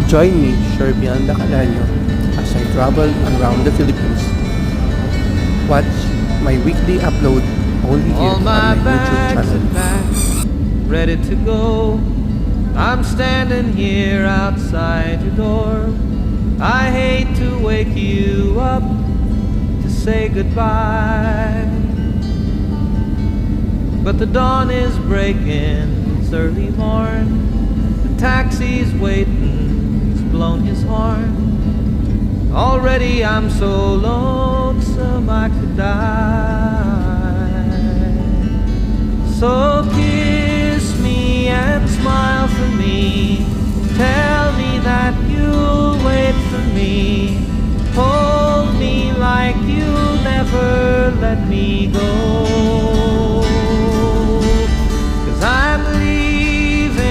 Join me, Sherbian Lacalaño, as I travel around the Philippines. Watch my weekly upload only here All on my my YouTube bags channel. are packed, ready to go. I'm standing here outside your door. I hate to wake you up to say goodbye, but the dawn is breaking, it's early morn. The taxi's waiting, he's blown his horn. Already I'm so lonesome I could die. So